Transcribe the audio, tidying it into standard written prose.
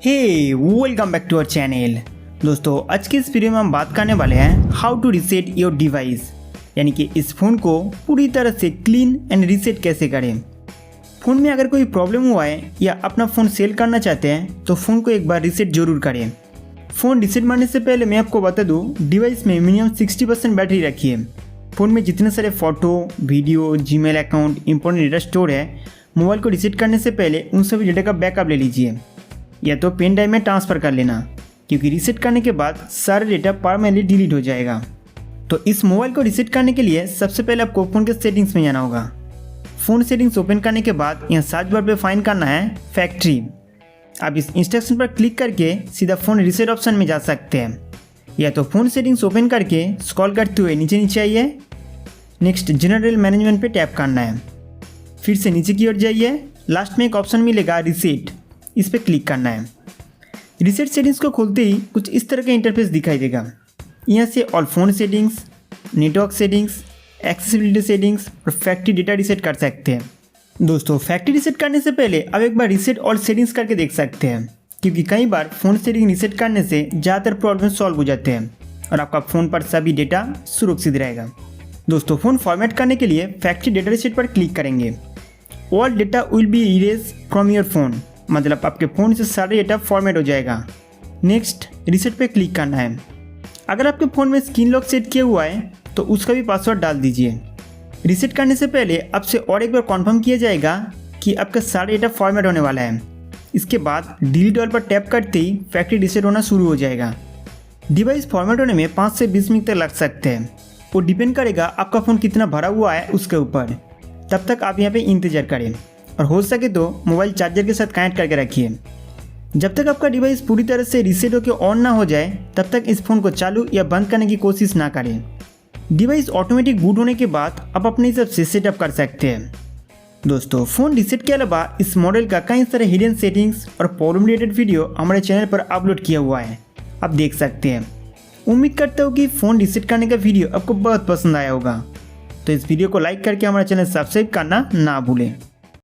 Welcome back to our channel. दोस्तों आज के इस वीडियो में हम बात करने वाले हैं how to reset your device, यानी कि इस फ़ोन को पूरी तरह से क्लीन एंड रीसेट कैसे करें। फ़ोन में अगर कोई प्रॉब्लम हुआ है या अपना फ़ोन सेल करना चाहते हैं तो फ़ोन को एक बार रीसेट जरूर करें। फ़ोन रीसेट मारने से पहले मैं आपको बता दूँ, डिवाइस में मिनिमम 60% बैटरी रखिए। फ़ोन में जितने सारे photo, video, Gmail account, important data store है, मोबाइल को रीसेट करने से पहले उन सभी डेटा का बैकअप ले लीजिए या तो पेन ड्राइव में ट्रांसफ़र कर लेना, क्योंकि रीसेट करने के बाद सारा डेटा परमानेंटली डिलीट हो जाएगा। तो इस मोबाइल को रीसेट करने के लिए सबसे पहले आपको फ़ोन के सेटिंग्स में जाना होगा। फ़ोन सेटिंग्स ओपन करने के बाद यहाँ सर्च बार पे फाइंड करना है फैक्ट्री। आप इस इंस्ट्रक्शन पर क्लिक करके सीधा फ़ोन रीसेट ऑप्शन में जा सकते हैं, या तो फ़ोन सेटिंग्स ओपन करके स्क्रॉल करते हुए नीचे आइए। नेक्स्ट जनरल मैनेजमेंट पे टैप करना है, फिर से नीचे की ओर जाइए। लास्ट में एक ऑप्शन मिलेगा रीसेट, इस पर क्लिक करना है। रीसेट सेटिंग्स को खोलते ही कुछ इस तरह का इंटरफेस दिखाई देगा। यहाँ से all phone settings, network settings, accessibility settings और फैक्ट्री डेटा रीसेट कर सकते हैं। दोस्तों फैक्ट्री रीसेट करने से पहले आप एक बार रीसेट ऑल सेटिंग्स करके देख सकते हैं, क्योंकि कई बार फ़ोन सेटिंग रीसेट करने से ज़्यादातर प्रॉब्लम सॉल्व हो जाते हैं और आपका फ़ोन पर सभी डेटा सुरक्षित रहेगा। दोस्तों फ़ोन फॉर्मेट करने के लिए फैक्ट्री डेटा रीसेट पर क्लिक करेंगे। All data will be erase from your phone, मतलब आपके फ़ोन से सारे डेटा फॉर्मेट हो जाएगा। नेक्स्ट रीसेट पे क्लिक करना है। अगर आपके फ़ोन में स्क्रीन लॉक सेट किया हुआ है तो उसका भी पासवर्ड डाल दीजिए। रीसेट करने से पहले आपसे और एक बार कॉन्फर्म किया जाएगा कि आपका सारा डेटा फॉर्मेट होने वाला है। इसके बाद डिलीट ऑल पर टैप करते ही फैक्ट्री रीसेट होना शुरू हो जाएगा। डिवाइस फॉर्मेट होने में 5 से 20 मिनट तक लग सकते हैं, वो डिपेंड करेगा आपका फ़ोन कितना भरा हुआ है उसके ऊपर। तब तक आप यहाँ पे इंतज़ार करें और हो सके तो मोबाइल चार्जर के साथ कनेक्ट करके रखिए। जब तक आपका डिवाइस पूरी तरह से रीसेट होकर ऑन ना हो जाए तब तक इस फ़ोन को चालू या बंद करने की कोशिश ना करें। डिवाइस ऑटोमेटिक बूट होने के बाद आप अपने हिसाब से सेटअप कर सकते हैं। दोस्तों फ़ोन रीसेट के अलावा इस मॉडल का कई सारे हिडन सेटिंग्स और प्रॉब्लम रिलेटेड वीडियो हमारे चैनल पर अपलोड किया हुआ है, आप देख सकते हैं। उम्मीद करता हूँ कि फ़ोन रीसेट करने का वीडियो आपको बहुत पसंद आया होगा। तो इस वीडियो को लाइक करके हमारा चैनल सब्सक्राइब करना ना भूलें।